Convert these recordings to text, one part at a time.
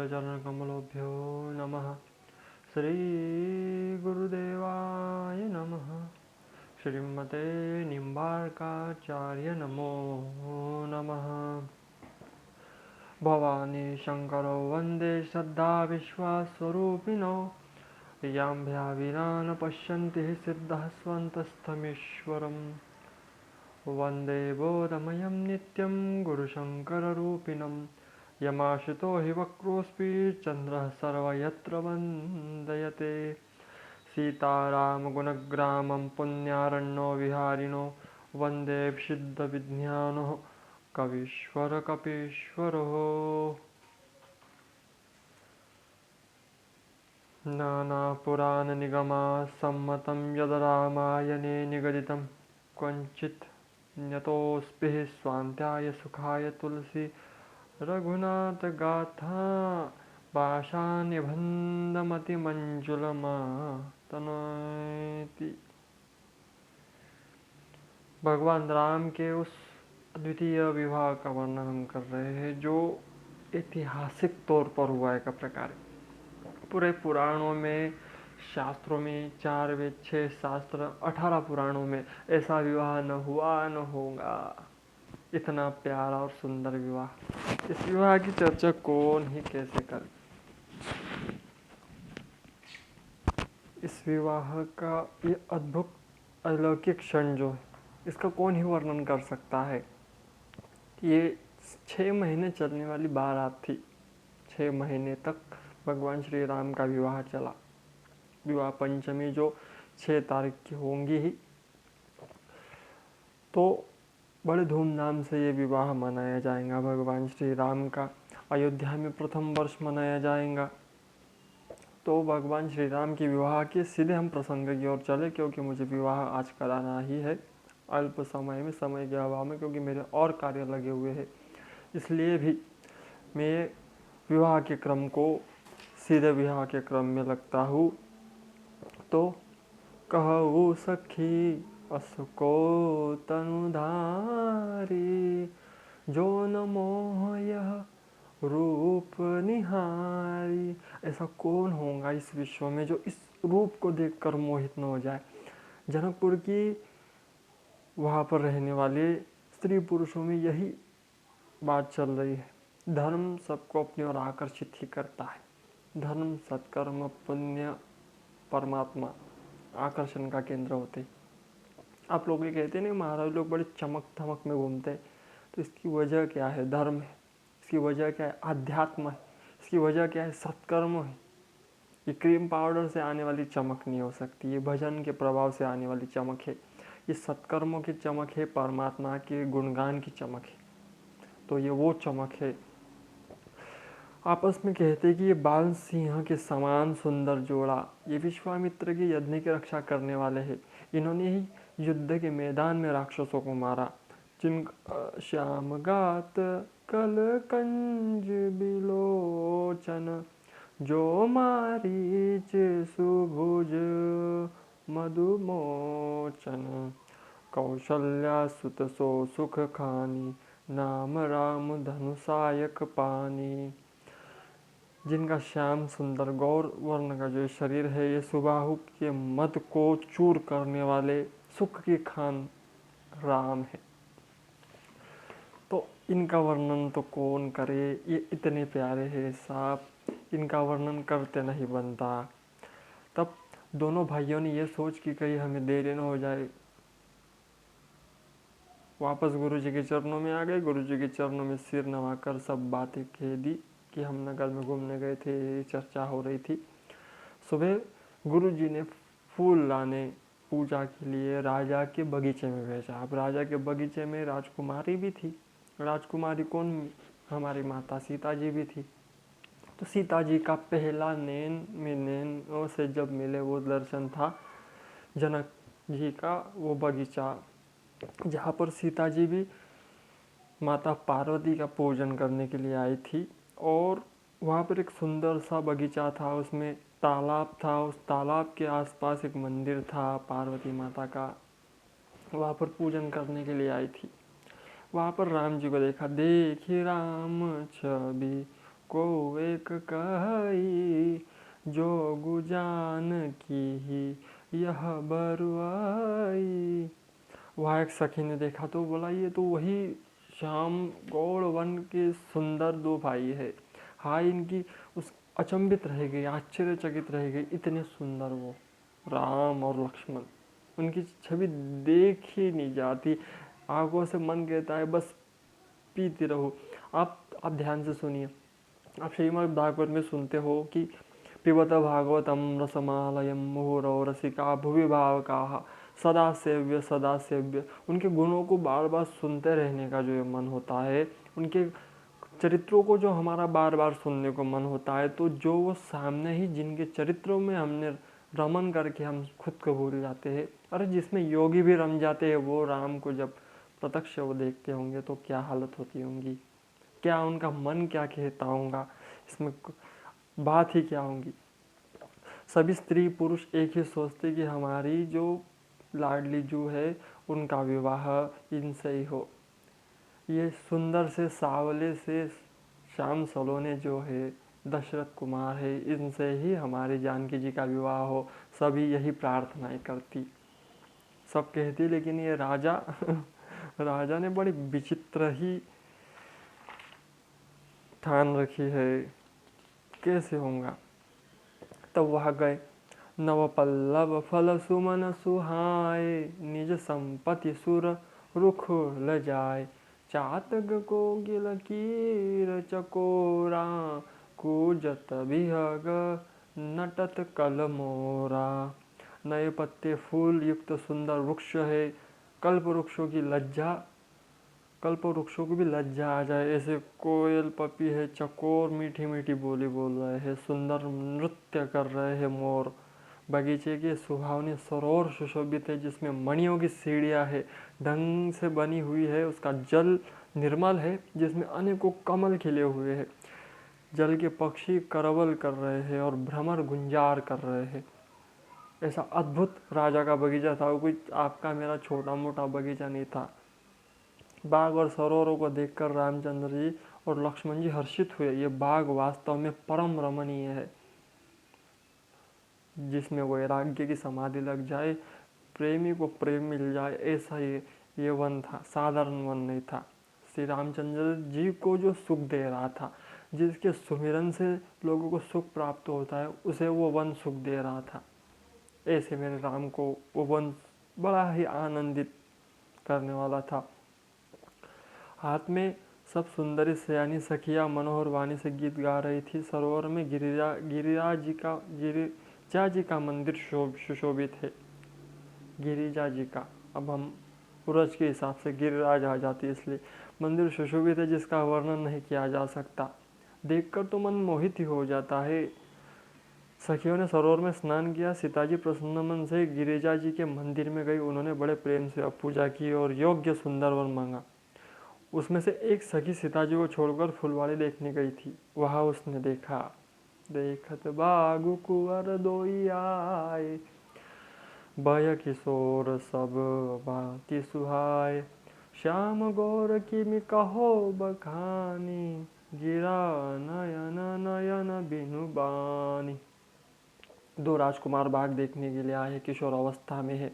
चरणकमलोभ्यो नमः। श्रीगुरुदेवाय नमः। श्रीमते निम्बार्काचार्य नमो नमः। भवानी शंकरो वन्दे श्रद्धाविश्वासस्वरूपिणो यां भिराविना न पश्यन्ति सिद्धः स्वन्तस्थमीश्वरम्। वन्दे बोधमयं नित्यं गुरुशङ्कररूपिणं यमाश्रितो हि वक्रोऽस्मि चन्द्रः सर्वयत्र वन्दयते। सीतारामगुणग्रामं पुण्यारण्यो विहारिणो वन्दे सिद्धविज्ञानो कवीश्वरकपीश्वरो। नानापुराणनिगमासम्मतं यद् रामायणे निगदितं क्वचित् न्यतोऽस्मिः स्वान्त्याय सुखाय तुलसी रघुनाथगाथा भाषानिबन्धमतिमञ्जुलमातनोति। भगवान राम के उस अद्वितीय विवाह का वर्णन हम कर रहे हैं जो ऐतिहासिक तौर पर हुआ है। का प्रकार पूरे पुराणों में, शास्त्रों में 4 वेद 6 शास्त्र 18 पुराणों में ऐसा विवाह न हुआ न होगा। इतना प्यारा और सुंदर विवाह, इस विवाह की चर्चा कौन ही कैसे करे। इस विवाह का ये अद्भुत अलौकिक क्षण जो है, इसका कौन ही वर्णन कर सकता है। ये 6 महीने चलने वाली बारात थी। 6 महीने तक भगवान श्री राम का विवाह चला। विवाह पंचमी जो 6 तारीख की होंगी ही, तो बड़े धूमधाम से ये विवाह मनाया जाएगा। भगवान श्री राम का अयोध्या में प्रथम वर्ष मनाया जाएगा। तो भगवान श्री राम की विवाह के सीधे हम प्रसंग की ओर चले, क्योंकि मुझे विवाह आज कराना ही है अल्प समय में, समय के अभाव में, क्योंकि मेरे और कार्य लगे हुए हैं। इसलिए भी मैं विवाह के क्रम को सीधे विवाह के क्रम में लगता हूँ। तो कहूँ सखी असको तनुधारी जो न मोह यह रूप निहारी। ऐसा कौन होगा इस विश्व में जो इस रूप को देखकर मोहित न हो जाए। जनकपुर की वहाँ पर रहने वाले स्त्री पुरुषों में यही बात चल रही है। धर्म सबको अपनी ओर आकर्षित ही करता है। धर्म, सत्कर्म, पुण्य, परमात्मा आकर्षण का केंद्र होते। आप लोग ये कहते नहीं, महाराज लोग बड़े चमक धमक में घूमते हैं। तो इसकी वजह क्या है? धर्म है। इसकी वजह क्या है? अध्यात्म है। इसकी वजह क्या है? सत्कर्म है। ये क्रीम पाउडर से आने वाली चमक नहीं हो सकती। ये भजन के प्रभाव से आने वाली चमक है। ये सत्कर्मों की चमक है, परमात्मा के गुणगान की चमक है। तो ये वो चमक है। आपस में कहते कि ये बाल सिंह के समान सुंदर जोड़ा, ये विश्वामित्र के यज्ञ की रक्षा करने वाले हैं। इन्होंने ही युद्ध के मैदान में राक्षसों को मारा। जिनका श्याम गात कल कंज बिलोचन, जो मारीच सुभुज मधुमोचन, कौशल्या सुत सो सुख खानी, नाम राम धनुषायक पानी। जिनका श्याम सुंदर गौर वर्ण का जो शरीर है, ये सुबाहु के मद को चूर करने वाले सुख की खान राम है। तो इनका वर्णन तो कौन करे। ये इतने प्यारे हैं साहब, इनका वर्णन करते नहीं बनता। तब दोनों भाइयों ने ये सोच कि कहीं हमें देरी न हो जाए, वापस गुरुजी के चरणों में आ गए। गुरुजी के चरणों में सिर नवाकर सब बातें कह दी कि हम नगर में घूमने गए थे, चर्चा हो रही थी। सुबह गुरुजी ने फूल लाने पूजा के लिए राजा के बगीचे में भेजा। अब राजा के बगीचे में राजकुमारी भी थी। राजकुमारी कौन? हमारी माता सीता जी भी थी। तो सीता जी का पहला नैन में नैनों से जब मिले वो दर्शन था जनक जी का, वो बगीचा जहाँ पर सीता जी भी माता पार्वती का पूजन करने के लिए आई थी। और वहाँ पर एक सुंदर सा बगीचा था, उसमें तालाब था। उस तालाब के आसपास एक मंदिर था पार्वती माता का, वहाँ पर पूजन करने के लिए आई थी। वहाँ पर राम जी को देखा। देखी राम छवि को एक कही, जोगु जान की ही यह बरुआई। वहाँ एक सखी ने देखा तो बोला ये तो वही श्याम गौड़ वन के सुंदर दो भाई है। हाँ, इनकी उस अचंभित रह गई, आश्चर्यचकित रह गई, इतने सुंदर वो राम और लक्ष्मण। उनकी छवि देख ही नहीं जाती, आंखों से मन कहता है बस पीते रहो। आप ध्यान से सुनिए। आप श्रीमद् भागवत में सुनते हो कि पिबत भागवतम रसमालयम मुहुरौ रसिका भुवि भावुकाः सदा सेव्य सदा सेव्य। उनके गुणों को बार बार सुनते रहने का जो ये मन होता है, उनके चरित्रों को जो हमारा बार बार सुनने को मन होता है, तो जो वो सामने ही जिनके चरित्रों में हमने रमन करके हम खुद को भूल जाते हैं। अरे जिसमें योगी भी रम जाते हैं, वो राम को जब प्रत्यक्ष वो देखते होंगे तो क्या हालत होती होंगी, क्या उनका मन क्या कहता होगा, इसमें बात ही क्या होंगी। सभी स्त्री पुरुष एक ही सोचते कि हमारी जो लाडली जू है उनका विवाह इनसे ही हो। ये सुंदर से सावले से श्याम सलोने जो है, दशरथ कुमार है, इनसे ही हमारी जानकी जी का विवाह हो। सभी यही प्रार्थनाएं करती, सब कहती, लेकिन ये राजा राजा ने बड़ी विचित्र ही ठान रखी है, कैसे होगा। तब वह गए, नव पल्लव फल सुमन सुहाए, निज संपत्ति सुर रुख ल जाए। चातक कोकिल कीर चकोरा, कूजत बिहग नटत कल मोरा। नए पत्ते फूल युक्त सुंदर वृक्ष है, कल्प वृक्षों की लज्जा, कल्प वृक्षों को भी लज्जा आ जाए ऐसे कोयल पपी है, चकोर मीठी मीठी बोली बोल रहे हैं, सुंदर नृत्य कर रहे हैं मोर। बगीचे के सुहावने सरोवर सुशोभित है, जिसमें मणियों की सीढ़ियाँ है, ढंग से बनी हुई है। उसका जल निर्मल है, जिसमें अनेकों कमल खिले हुए हैं। जल के पक्षी करवल कर रहे हैं और भ्रमर गुंजार कर रहे हैं। ऐसा अद्भुत राजा का बगीचा था, वो कोई आपका मेरा छोटा मोटा बगीचा नहीं था। बाग और सरोवरों को देखकर रामचंद्र जी और लक्ष्मण जी हर्षित हुए। ये बाग वास्तव में परम रमणीय है, जिसमें वैराग्य की समाधि लग जाए, प्रेमी को प्रेम मिल जाए, ऐसा ये वन था। साधारण वन नहीं था। श्री रामचंद्र जी को जो सुख दे रहा था, जिसके सुमिरन से लोगों को सुख प्राप्त होता है, उसे वो वन सुख दे रहा था। ऐसे मेरे राम को वो वन बड़ा ही आनंदित करने वाला था। हाथ में सब सुंदरी सयानी सखिया मनोहर वाणी से गीत गा रही थी। सरोवर में गिरिजा जी का मंदिर सुशोभित है। गिरिजा जी का, अब हम पूर्वज के हिसाब से गिरिराज आ जाती है, इसलिए मंदिर सुशोभित है, जिसका वर्णन नहीं किया जा सकता। देखकर तो मन मोहित ही हो जाता है। सखियों ने सरोवर में स्नान किया। सीताजी प्रसन्न मन से गिरिजा जी के मंदिर में गई। उन्होंने बड़े प्रेम से पूजा की और योग्य सुंदर वर मांगा। उसमें से एक सखी सीताजी को छोड़कर फुलवाड़ी देखने गई थी। वहाँ उसने देखा, देखत बागु कुंवर दोई आए, बय किशोर सब बाती सुहाए। श्याम गौर किमि कहो बखानी, गिरा नयन नयन बिनु बानी। दो राजकुमार बाग देखने के लिए आए, किशोर अवस्था में है।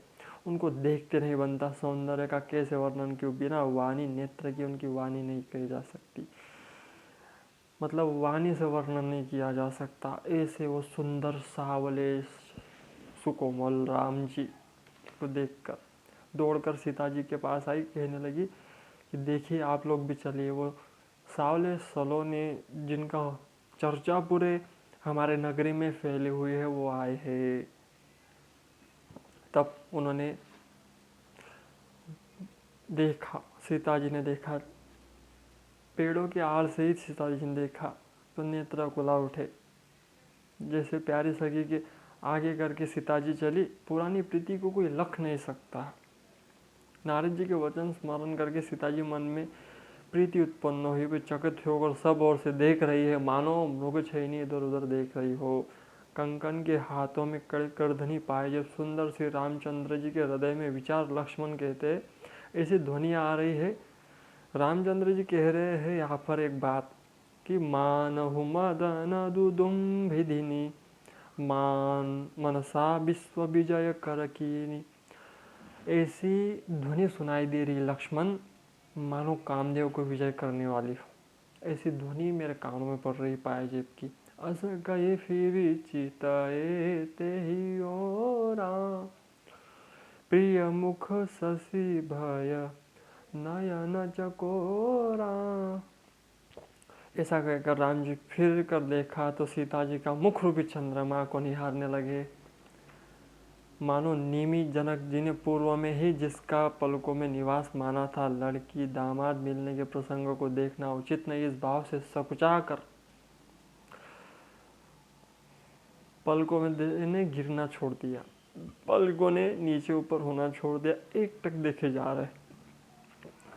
उनको देखते नहीं बनता। सौंदर्य का कैसे वर्णन क्यों, बिना वाणी नेत्र की उनकी वाणी नहीं कही जा सकती, मतलब वाणी से वर्णन नहीं किया जा सकता। ऐसे वो सुंदर सावले सुकोमल राम जी को देखकर दौड़कर सीता जी के पास आई, कहने लगी कि देखिए आप लोग भी चलिए। वो सावले सलोने जिनका चर्चा पूरे हमारे नगरी में फैली हुई है, वो आए हैं। तब उन्होंने देखा, सीता जी ने देखा, पेड़ों के आड़ से ही सीता जी ने देखा तो नेत्र कुला उठे। जैसे प्यारी सखी के आगे करके सीता जी चली, पुरानी प्रीति को कोई लख नहीं सकता। नारद जी के वचन स्मरण करके सीता जी मन में प्रीति उत्पन्न हुई। वे चकित होकर सब ओर से देख रही है, मानो मृगछैनी इधर उधर देख रही हो। कंकन के हाथों में करधनी पाए जब सुंदर श्री रामचंद्र जी के हृदय में विचार लक्ष्मण कहते, ऐसी ध्वनि आ रही है। रामचंद्र जी कह रहे हैं यहाँ पर एक बात, कि मानहु मदन दुदुम्भिदिनी मान मनसा विश्व विजय कर कीनी। ऐसी ध्वनि सुनाई दे रही लक्ष्मण, मानो कामदेव को विजय करने वाली हो। ऐसी ध्वनि मेरे कानों में पड़ रही पायजेब की। अस गए फिर चितए ते ही ओरा, प्रिय मुख शशि भय नयन चकोरा। ऐसा कहकर राम जी फिर कर देखा तो सीता जी का मुख रूपी चंद्रमा को निहारने लगे। मानो निमि जनक जी ने पूर्व में ही जिसका पलकों में निवास माना था, लड़की दामाद मिलने के प्रसंग को देखना उचित नहीं, इस भाव से सकुचा कर पलकों में गिरना छोड़ दिया, पलकों ने नीचे ऊपर होना छोड़ दिया, एक टक देखे जा रहे।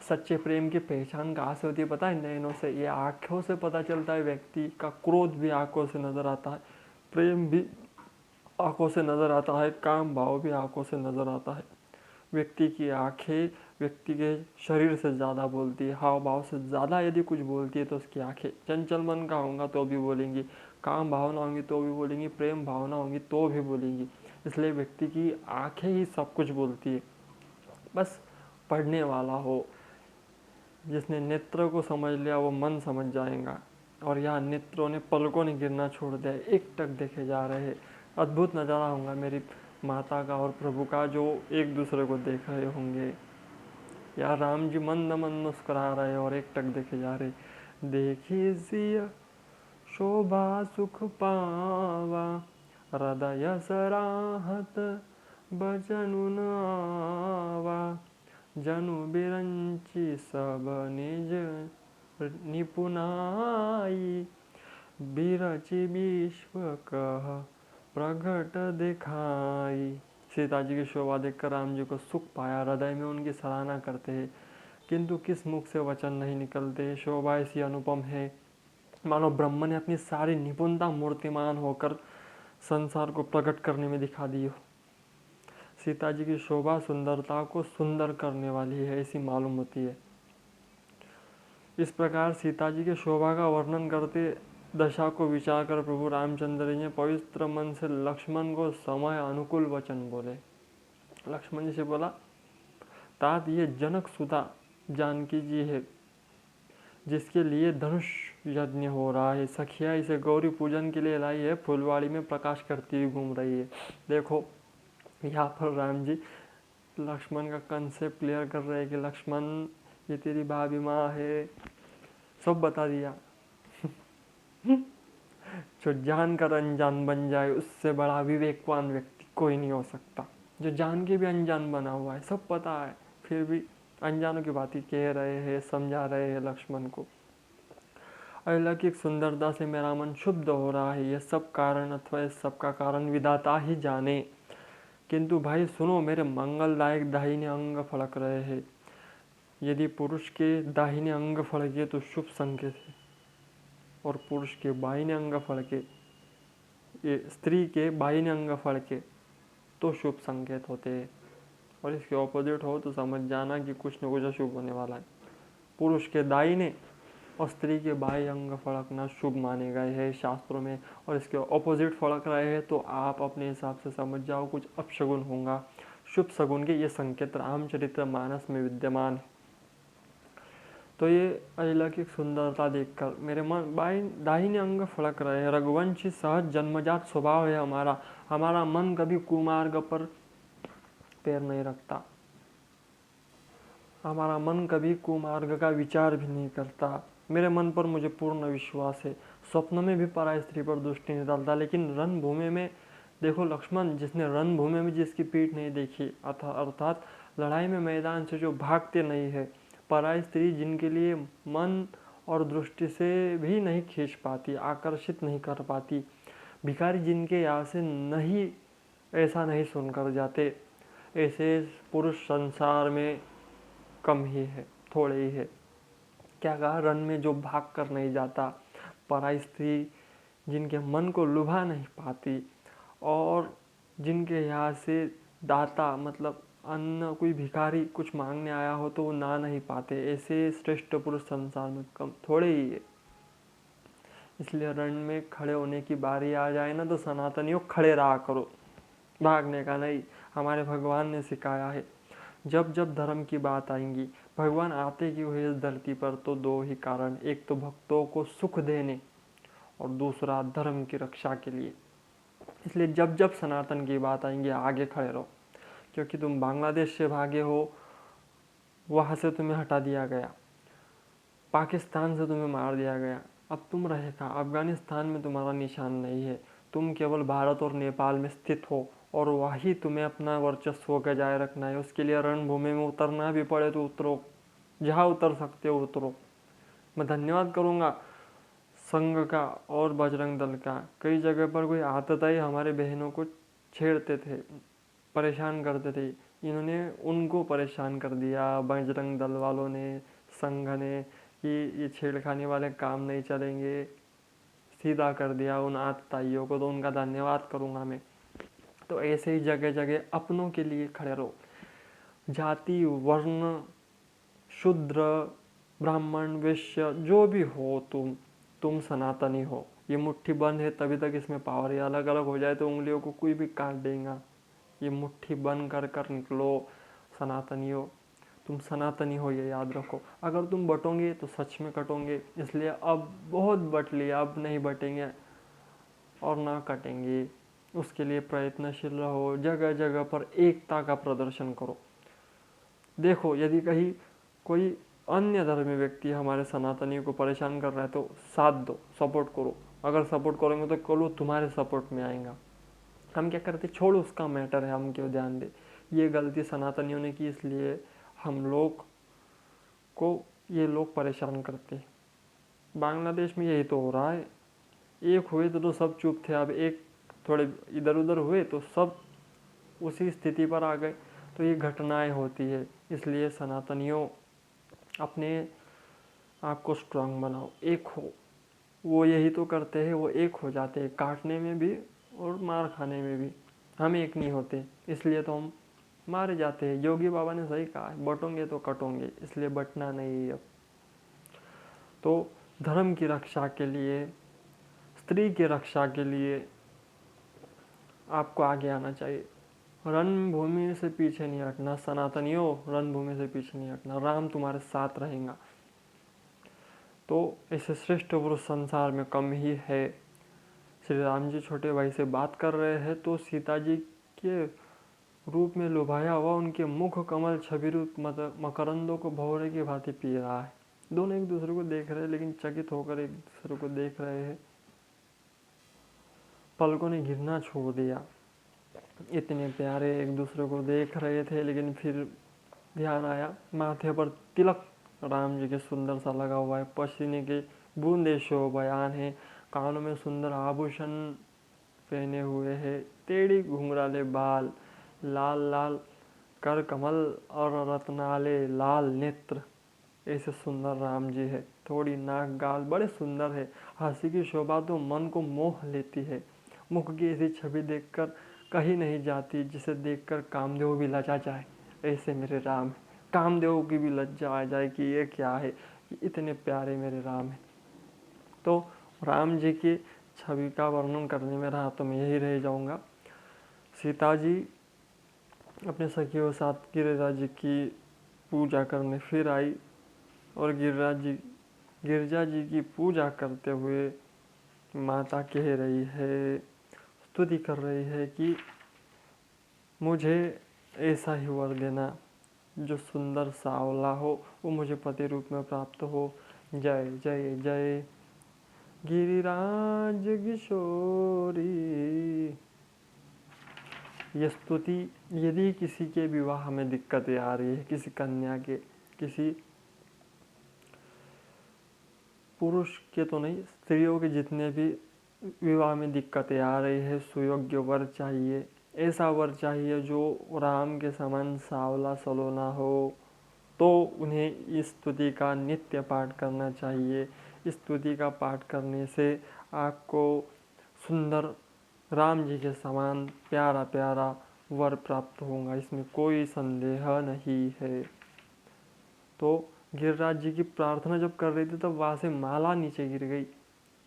सच्चे प्रेम की पहचान कहाँ से होती है पता है? नयनों से। ये आंखों से पता चलता है। व्यक्ति का क्रोध भी आंखों से नजर आता है, प्रेम भी आंखों से नजर आता है, काम भाव भी आंखों से नजर आता है। व्यक्ति की आंखें व्यक्ति के शरीर से ज़्यादा बोलती है, हाव भाव से ज़्यादा यदि कुछ बोलती है तो उसकी आंखें। चंचल मन का होगा तो भी बोलेंगी, काम भावना होंगी तो भी बोलेंगी, प्रेम भावना होंगी तो भी बोलेंगी। इसलिए व्यक्ति की आंखें ही सब कुछ बोलती है। बस पढ़ने वाला हो, जिसने नेत्र को समझ लिया वो मन समझ जाएगा। और यहाँ नेत्रों ने पलकों ने गिरना छोड़ दिया, एक टक देखे जा रहे। अद्भुत नज़ारा होगा मेरी माता का और प्रभु का, जो एक दूसरे को देख रहे होंगे। या राम जी मंद मंद मुस्कुरा रहे और एक टक देखे जा रहे। देखी सिय शोभा सुख पावा, हृदय सराहत बचनु न आवा, जनु बिरंची सब निज निपुनाई, बिरची विश्व कह प्रगट दिखाई। सीता जी की शोभा देखकर राम जी को सुख पाया, हृदय में उनकी सराहना करते हैं, किंतु किस मुख से वचन नहीं निकलते। शोभा ऐसी अनुपम है, मानो ब्रह्म ने अपनी सारी निपुणता मूर्तिमान होकर संसार को प्रकट करने में दिखा दी हो। सीता जी की शोभा सुंदरता को सुंदर करने वाली है, ऐसी मालूम होती है। इस प्रकार सीता जी के शोभा का वर्णन करते दशा को विचार कर प्रभु रामचंद्र जी ने पवित्र मन से लक्ष्मण को समय अनुकूल वचन बोले। लक्ष्मण जी से बोला, तात ये जनक सुता जानकी जी है, जिसके लिए धनुष यज्ञ हो रहा है। सखिया इसे गौरी पूजन के लिए लाई है, फुलवाड़ी में प्रकाश करती हुई घूम रही है। देखो यहाँ पर राम जी लक्ष्मण का कंसेप्ट क्लियर कर रहे हैं कि लक्ष्मण ये तेरी भाभी माँ है, सब बता दिया। जो जानकर अनजान बन जाए उससे बड़ा विवेकवान व्यक्ति कोई नहीं हो सकता। जो जान के भी अनजान बना हुआ है, सब पता है, फिर भी अनजानों की बात ही कह रहे हैं, समझा रहे हैं लक्ष्मण को। अलौकिक सुंदरता से मेरा मन शुद्ध हो रहा है, यह सब कारण अथवा इस सब का कारण विधाता ही जाने। किंतु भाई सुनो, मेरे मंगलदायक दाहिने अंग फड़क रहे हैं। यदि पुरुष के दाहिने अंग फड़के तो शुभ संकेत है, और पुरुष के बाहिने अंग फड़के, ये स्त्री के बाहिने अंग फड़के तो शुभ संकेत होते हैं, और इसके ऑपोजिट हो तो समझ जाना कि कुछ न कुछ अशुभ होने वाला है। पुरुष के दाहिने और स्त्री के बाह्य अंग फड़कना शुभ माने गए हैं शास्त्रों में, और इसके ऑपोजिट फड़क रहे हैं तो आप अपने हिसाब से समझ जाओ कुछ अपशगुन होगा। शुभ शगुन के ये संकेत रामचरित्र मानस में विद्यमान है। तो ये अलौकिक सुंदरता देखकर मेरे मन दाहिने अंग फड़क रहे हैं। रघुवंशी सहज जन्मजात स्वभाव है हमारा, हमारा मन कभी कुमार्ग पर पैर नहीं रखता, हमारा मन कभी कुमार्ग का विचार भी नहीं करता। मेरे मन पर मुझे पूर्ण विश्वास है, स्वप्न में भी पराई स्त्री पर दृष्टि नहीं डालता। लेकिन रणभूमि में देखो लक्ष्मण, जिसने रणभूमि में जिसकी पीठ नहीं देखी, अर्थात लड़ाई में मैदान से जो भागते नहीं है, पराई स्त्री जिनके लिए मन और दृष्टि से भी नहीं खींच पाती, आकर्षित नहीं कर पाती, भिखारी जिनके यहाँ से नहीं ऐसा नहीं सुनकर जाते, ऐसे पुरुष संसार में कम ही है, थोड़े ही है। क्या कहा? रण में जो भाग कर नहीं जाता, पराई स्त्री जिनके मन को लुभा नहीं पाती, और जिनके यहाँ से दाता मतलब अन्न, कोई भिखारी कुछ मांगने आया हो तो वो ना नहीं पाते, ऐसे श्रेष्ठ पुरुष संसार में कम थोड़े ही है। इसलिए रण में खड़े होने की बारी आ जाए ना तो सनातनियों खड़े रहा करो, भागने का नहीं। हमारे भगवान ने सिखाया है, जब जब धर्म की बात आएंगी, भगवान आते क्यों है इस धरती पर, तो दो ही कारण, एक तो भक्तों को सुख देने और दूसरा धर्म की रक्षा के लिए। इसलिए जब जब सनातन की बात आएंगी आगे खड़े रहो, क्योंकि तुम बांग्लादेश से भागे हो, वहाँ से तुम्हें हटा दिया गया, पाकिस्तान से तुम्हें मार दिया गया, अब तुम रहे कहाँ? अफगानिस्तान में तुम्हारा निशान नहीं है, तुम केवल भारत और नेपाल में स्थित हो और वही तुम्हें अपना वर्चस्व बजाय रखना है। उसके लिए रणभूमि में उतरना भी पड़े तो उतरो, जहाँ उतर सकते हो उतरो। मैं धन्यवाद करूँगा संघ का और बजरंग दल का। कई जगह पर कोई आता था ही हमारे बहनों को छेड़ते थे, परेशान करते थे, इन्होंने उनको परेशान कर दिया बजरंग दल वालों ने, संघ ने, कि ये छेड़खानी वाले काम नहीं चलेंगे, सीधा कर दिया उन आतताइयों को, तो उनका धन्यवाद करूँगा मैं। तो ऐसे ही जगह जगह अपनों के लिए खड़े रहो। जाति, वर्ण, शूद्र, ब्राह्मण, वैश्य, जो भी हो तुम सनातनी हो। ये मुट्ठी बंद है तभी तक इसमें पावर है, अलग अलग हो जाए तो उंगलियों को कोई भी काट देगा। ये मुट्ठी बंद कर कर निकलो सनातनियों, तुम सनातनी हो ये याद रखो। अगर तुम बटोगे तो सच में कटोगे, इसलिए अब बहुत बट लिया, अब नहीं बटेंगे और ना कटेंगे। उसके लिए प्रयत्नशील रहो, जगह जगह पर एकता का प्रदर्शन करो। देखो यदि कहीं कोई अन्य धर्मी व्यक्ति हमारे सनातनियों को परेशान कर रहा है तो साथ दो, सपोर्ट करो। अगर सपोर्ट करोगे तो कल वो तुम्हारे सपोर्ट में आएगा। हम क्या करते, छोड़ो उसका मैटर है, हम क्यों ध्यान दे। ये गलती सनातनियों ने की, इसलिए हम लोग को ये लोग परेशान करते। बांग्लादेश में यही तो हो रहा है, एक हुए तो सब चुप थे, अब एक थोड़े इधर उधर हुए तो सब उसी स्थिति पर आ गए। तो ये घटनाएं होती है, इसलिए सनातनियों अपने आप को स्ट्रांग बनाओ, एक हो। वो यही तो करते हैं, वो एक हो जाते हैं, काटने में भी और मार खाने में भी। हम एक नहीं होते, इसलिए तो हम मारे जाते हैं। योगी बाबा ने सही कहा है, बटोंगे तो कटोंगे, इसलिए बटना नहीं है अब। तो धर्म की रक्षा के लिए, स्त्री की रक्षा के लिए आपको आगे आना चाहिए। रणभूमि से पीछे नहीं हटना सनातनियों, रणभूमि से पीछे नहीं हटना, राम तुम्हारे साथ रहेगा। तो ऐसे श्रेष्ठ पुरुष संसार में कम ही है। श्री राम जी छोटे भाई से बात कर रहे हैं तो सीता जी के रूप में लुभाया हुआ उनके मुख कमल छवि रूप मकरंदों को भौरे की भांति पी रहा है। दोनों एक दूसरे को देख रहे हैं, लेकिन चकित होकर एक दूसरे को देख रहे हैं। पलकों ने गिरना छोड़ दिया, इतने प्यारे एक दूसरे को देख रहे थे, लेकिन फिर ध्यान आया माथे पर तिलक राम जी के सुंदर सा लगा हुआ है, पसीने के बूंदे शोभायान है, कानों में सुंदर आभूषण पहने हुए हैं, टेढ़ी घुंघराले बाल, लाल लाल कर कमल और रत्नाले लाल नेत्र, ऐसे सुंदर राम जी है। थोड़ी नाक गाल बड़े सुंदर है, हंसी की शोभा तो मन को मोह लेती है। मुख की ऐसी छवि देखकर कहीं नहीं जाती जिसे देखकर कामदेव भी लजा जाए, ऐसे मेरे राम है। कामदेव की भी लज्जा आ जाए कि ये क्या है, कि इतने प्यारे मेरे राम है। तो राम जी की छवि का वर्णन करने में रहा तो मैं यही रह जाऊंगा। सीता जी अपने सखियों साथ गिरिराज जी की पूजा करने फिर आई और गिरजा जी की पूजा करते हुए माता कह रही है, स्तुति कर रही है कि मुझे ऐसा ही वर देना, जो सुंदर सावला हो वो मुझे पति रूप में प्राप्त हो। जय जय जय गिरिराज किशोरी। ये स्तुति यदि किसी के विवाह में दिक्कतें आ रही है, किसी कन्या के, किसी पुरुष के तो नहीं, स्त्रियों के जितने भी विवाह में दिक्कतें आ रही है, सुयोग्य वर चाहिए, ऐसा वर चाहिए जो राम के समान सावला सलोना हो, तो उन्हें इस स्तुति का नित्य पाठ करना चाहिए। इस स्तुति का पाठ करने से आपको सुंदर राम जी के समान प्यारा प्यारा वर प्राप्त होगा, इसमें कोई संदेह नहीं है। तो गिरिराज जी की प्रार्थना जब कर रही थी तब वहाँ से माला नीचे गिर गई,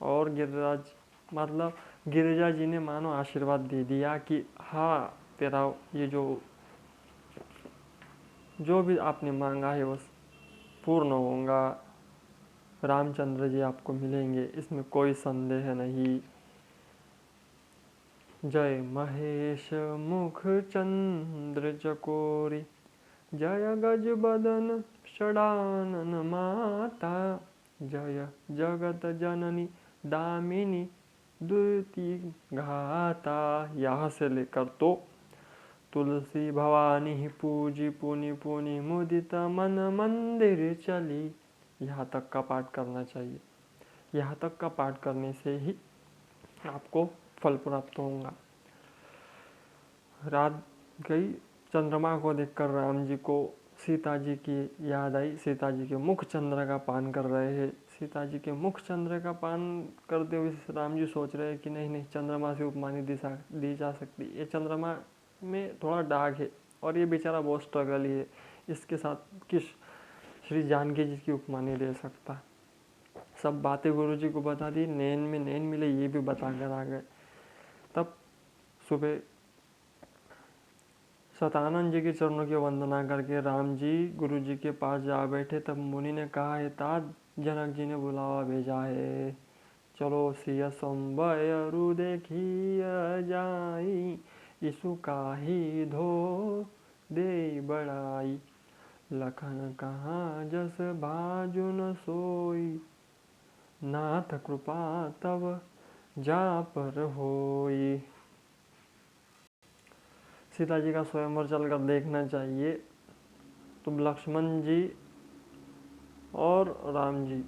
और गिरिराज मतलब गिरिजा जी ने मानो आशीर्वाद दे दिया कि हाँ तेरा ये जो भी आपने मांगा है वो पूर्ण होगा, रामचंद्र जी आपको मिलेंगे, इसमें कोई संदेह नहीं। जय महेश मुख चंद्र चकोरी, जय गज बदन षडानन माता, जय जगत जननी दामिनी द्विती घाता। यहाँ से लेकर तो तुलसी भवानी पूजी पुनि पुनि मुदित मन मंदिर चली, यहाँ तक का पाठ करना चाहिए। यहाँ तक का पाठ करने से ही आपको फल प्राप्त होगा। रात गई, चंद्रमा को देखकर राम जी को सीता जी की याद आई। सीता जी के मुख चंद्र का पान कर रहे हैं। सीता जी के मुख चंद्र का पान करते हुए राम जी सोच रहे हैं कि नहीं नहीं, चंद्रमा से उपमा नहीं दी जा सकती, ये चंद्रमा में थोड़ा दाग है और ये बेचारा बहुत स्ट्रगल ही है, इसके साथ किस श्री जानकी जी की उपमा नहीं दे सकता। सब बातें गुरु जी को बता दी, नैन में नैन मिले ये भी बता कर आ गए। तब सुबह सतानंद जी के चरणों की वंदना करके राम जी गुरु जी के पास जा बैठे। तब मुनि ने कहा है तात जनक जी ने बुलावा भेजा है, चलो सिय संबयरु देखिय जाई, इसु काही धो दे बड़ाई, लखन कहाँ जस बाजु न सोई, नाथ कृपा तब जा पर होई। सीता जी का स्वयंवर चलकर देखना चाहिए। तो लक्ष्मण जी और राम जी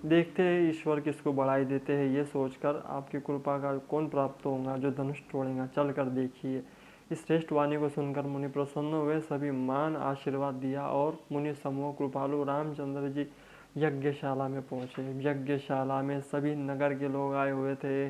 देखते हैं ईश्वर किसको बढ़ाई देते हैं, ये सोचकर आपकी कृपा का कौन प्राप्त होगा जो धनुष तोड़ेगा, चल कर देखिए। इस श्रेष्ठ वाणी को सुनकर मुनि प्रसन्न हुए, सभी मान आशीर्वाद दिया और मुनि समूह कृपालु रामचंद्र जी यज्ञशाला में पहुँचे। यज्ञशाला में सभी नगर के लोग आए हुए थे।